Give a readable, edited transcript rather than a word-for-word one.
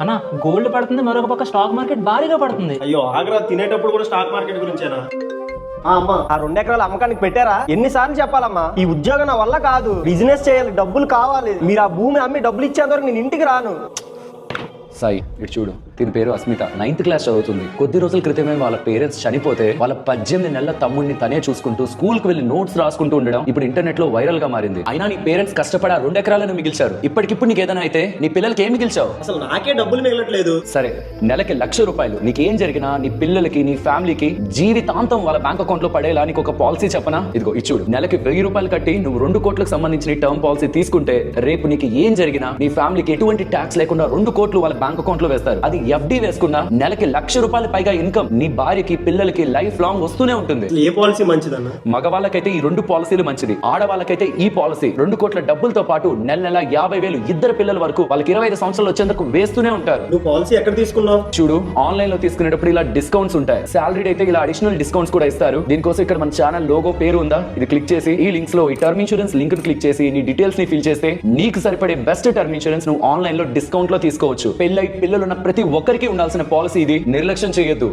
అన్న గోల్డ్ పడుతుంది, మరొక పక్క స్టాక్ మార్కెట్ భారీగా పడుతుంది. అయ్యో ఆగ్రా తినేటప్పుడు కూడా స్టాక్ మార్కెట్ గురించేనా? అమ్మా ఆ 2 ఎకరాల అమ్మకానికి పెట్టారా? ఎన్నిసార్లు చెప్పాలమ్మా, ఈ ఉద్యోగం నా వల్ల కాదు, బిజినెస్ చేయాలి, డబ్బులు కావాలి. మీరు ఆ భూమి అమ్మి డబ్బులు ఇచ్చేంత వరకు నేను ఇంటికి రాను. సాయి ఇటు చూడు, దీని పేరు అస్మిత, 9th క్లాస్ చదువుతుంది. కొద్ది రోజుల క్రితమే వాళ్ళ పేరెంట్స్ చనిపోతే వాళ్ళ 18 నెలల తమ్ముడిని తనే చూసుకుంటూ స్కూల్ కి వెళ్లి నోట్స్ రాసుకుంటూ ఉండడం ఇప్పుడు ఇంటర్నెట్ లో వైరల్ గా మారింది. అయినా నీ పేరెంట్స్ కష్టపడి 2 ఎకరాలను మిగిల్చారు. ఇప్పటికిప్పుడు నీకు ఏదైనా అయితే నీ పిల్లలకి ఏం మిగిల్చావు? అసలు నాకే డబ్బులు మిగలట్లేదు. సరే, నెలకి ₹1,00,000 నీకేం జరిగినా నీ పిల్లలకి నీ ఫ్యామిలీకి జీవితాంతం వాళ్ళ బ్యాంక్ అకౌంట్ లో పడేలా నీకు ఒక పాలసీ చెప్పనా? ఇదిగో ఇచ్చుడు, నెలకి ₹1,000 కట్టి నువ్వు 2 కోట్లకు సంబంధించిన టర్మ్ పాలసీ తీసుకుంటే రేపు నీకు ఏం జరిగినా నీ ఫ్యామిలీకి ఎటువంటి ట్యాక్స్ లేకుండా 2 కోట్లు వాళ్ళ బ్యాంక్ అకౌంట్ లో వేస్తారు. అది FD వేసుకున్నా నెలకి ₹1,00,000 పైగా ఇన్కమ్ నీ భార్యకి పిల్లలకి లైఫ్ లాంగ్ వస్తూనే ఉంటుంది. ఏ పాలసీ మంచిదన్న? మగవాళ్ళకైతే ఈ 2 పాలసీలు మంచిది, ఆడవాళ్ళకైతే ఈ పాలసీ 2 కోట్ల డబ్బులతో పాటు నెల 50,000 ఇద్దరు పిల్లల వరకు వాళ్ళకి 25 సంవత్సరాలు వచ్చేందుకు వేస్తూనే ఉంటారు. నువ్వు పాలసీ ఎక్కడ తీసుకున్నావు? చూడు, ఆన్లైన్ లో తీసుకునేటప్పుడు ఇలా డిస్కౌంట్స్ ఉంటాయి. సాలరీ అయితే ఇలా అడిషనల్ డిస్కౌంట్స్ కూడా ఇస్తారు. దీనికోసం ఇక్కడ మన ఛానల్ లోగో పేరు ఉందా, ఇది క్లిక్ చేసి ఈ లింక్స్ లో ఈ టర్మ్ ఇన్సూరెన్స్ లింక్ క్లిక్ చేసి నీ డీటెయిల్స్ ని ఫిల్ చేస్తే నీకు సరిపడే బెస్ట్ టర్మ్ ఇన్సూరెన్స్ నువ్వు ఆన్లైన్ లో డిస్కౌంట్ లో తీసుకోవచ్చు. పెళ్ళై పిల్లలున్న ప్రతి ఒక్కరికి ఉండాల్సిన పాలసీ ఇది, నిర్లక్ష్యం చేయొద్దు.